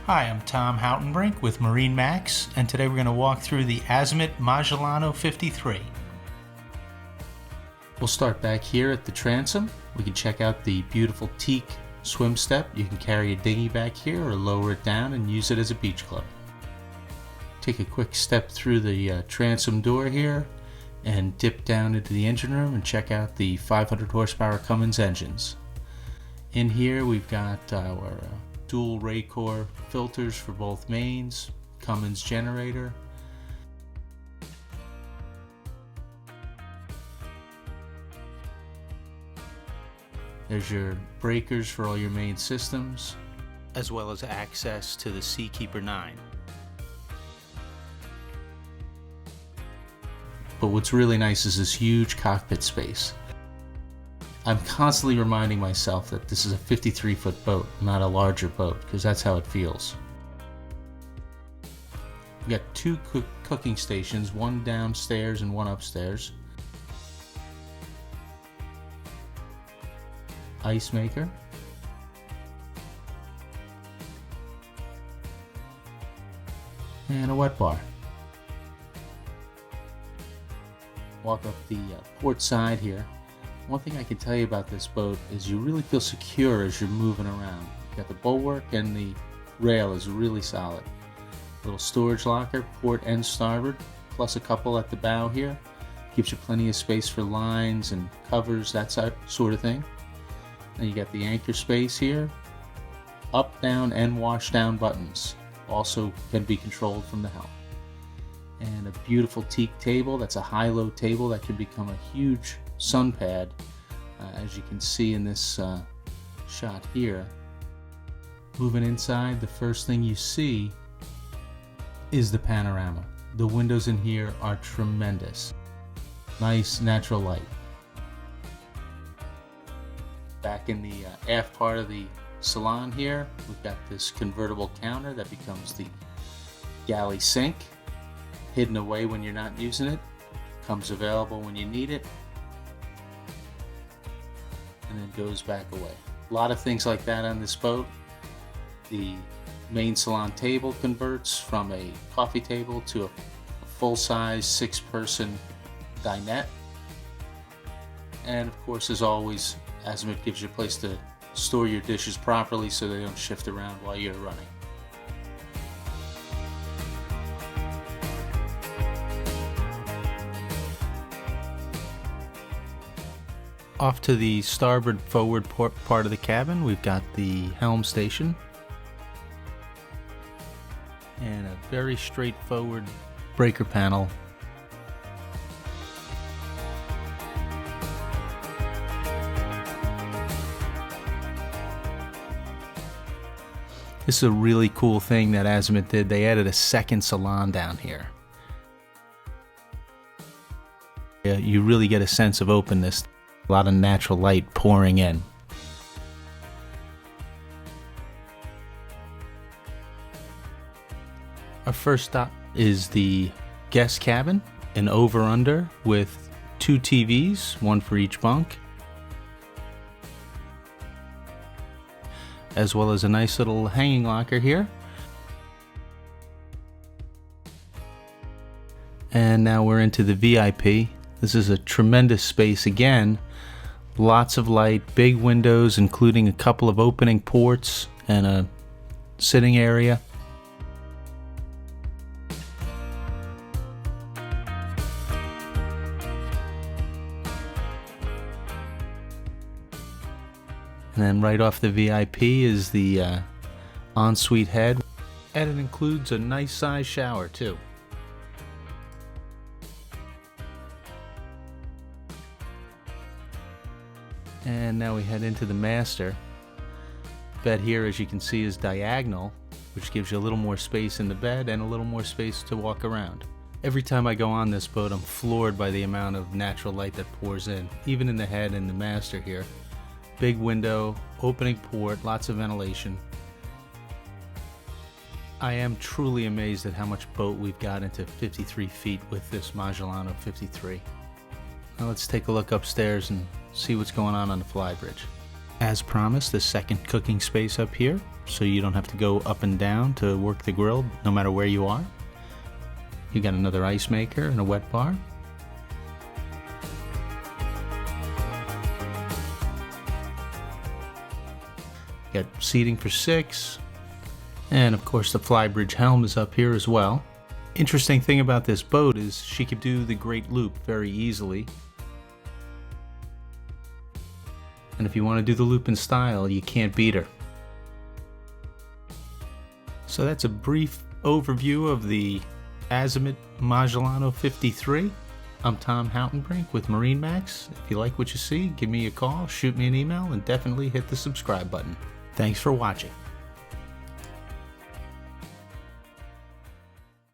Hi, I'm Tom Houtenbrink with MarineMax, and today we're going to walk through the Azimut Magellano 53. We'll start back here at the transom. We can check out the beautiful teak swim step. You can carry a dinghy back here or lower it down and use it as a beach club. Take a quick step through the transom door here and dip down into the engine room and check out the 500 horsepower Cummins engines. In here we've got our dual Raycor filters for both mains, Cummins generator. There's your breakers for all your main systems, as well as access to the Seakeeper 9. But what's really nice is this huge cockpit space. I'm constantly reminding myself that this is a 53-foot boat, not a larger boat, because that's how it feels. We got two cooking stations, one downstairs and one upstairs. Ice maker. And a wet bar. Walk up the port side here. One thing I can tell you about this boat is you really feel secure as you're moving around. You got the bulwark and the rail is really solid. Little storage locker, port and starboard, plus a couple at the bow here. Gives you plenty of space for lines and covers, that sort of thing. And you got the anchor space here. Up, down, and wash down buttons. Also can be controlled from the helm. And a beautiful teak table. That's a high-low table that can become a huge sun pad, as you can see in this shot here. Moving inside, the first thing you see is the panorama. The windows in here are tremendous. Nice natural light. Back in the aft part of the salon here, we've got this convertible counter that becomes the galley sink. Hidden away when you're not using it. Comes available when you need it. And then goes back away. A lot of things like that on this boat. The main salon table converts from a coffee table to a full-size 6-person dinette. And of course, as always, Azimut gives you a place to store your dishes properly so they don't shift around while you're running. Off to the starboard forward part of the cabin, we've got the helm station and a very straightforward breaker panel. This is a really cool thing that Azimut did. They added a second salon down here. You really get a sense of openness. A lot of natural light pouring in. Our first stop is the guest cabin, an over-under with 2 TVs, one for each bunk, as well as a nice little hanging locker here. And now we're into the VIP. This is a tremendous space again. Lots of light, big windows, including a couple of opening ports and a sitting area. And then right off the VIP is the ensuite head. And it includes a nice size shower too. And now we head into the master. Bed here, as you can see, is diagonal, which gives you a little more space in the bed and a little more space to walk around. Every time I go on this boat, I'm floored by the amount of natural light that pours in, even in the head and the master here. Big window, opening port, lots of ventilation. I am truly amazed at how much boat we've got into 53 feet with this Magellano 53. Now let's take a look upstairs and see what's going on the Flybridge. As promised, the second cooking space up here. so you don't have to go up and down to work the grill no matter where you are. You got another ice maker and a wet bar. You got seating for 6. And of course the Flybridge helm is up here as well. Interesting thing about this boat is she could do the great loop very easily. And if you want to do the loop in style, you can't beat her. So that's a brief overview of the Azimut Magellano 53. I'm Tom Houtenbrink with MarineMax. If you like what you see, give me a call, shoot me an email, and definitely hit the subscribe button. Thanks for watching.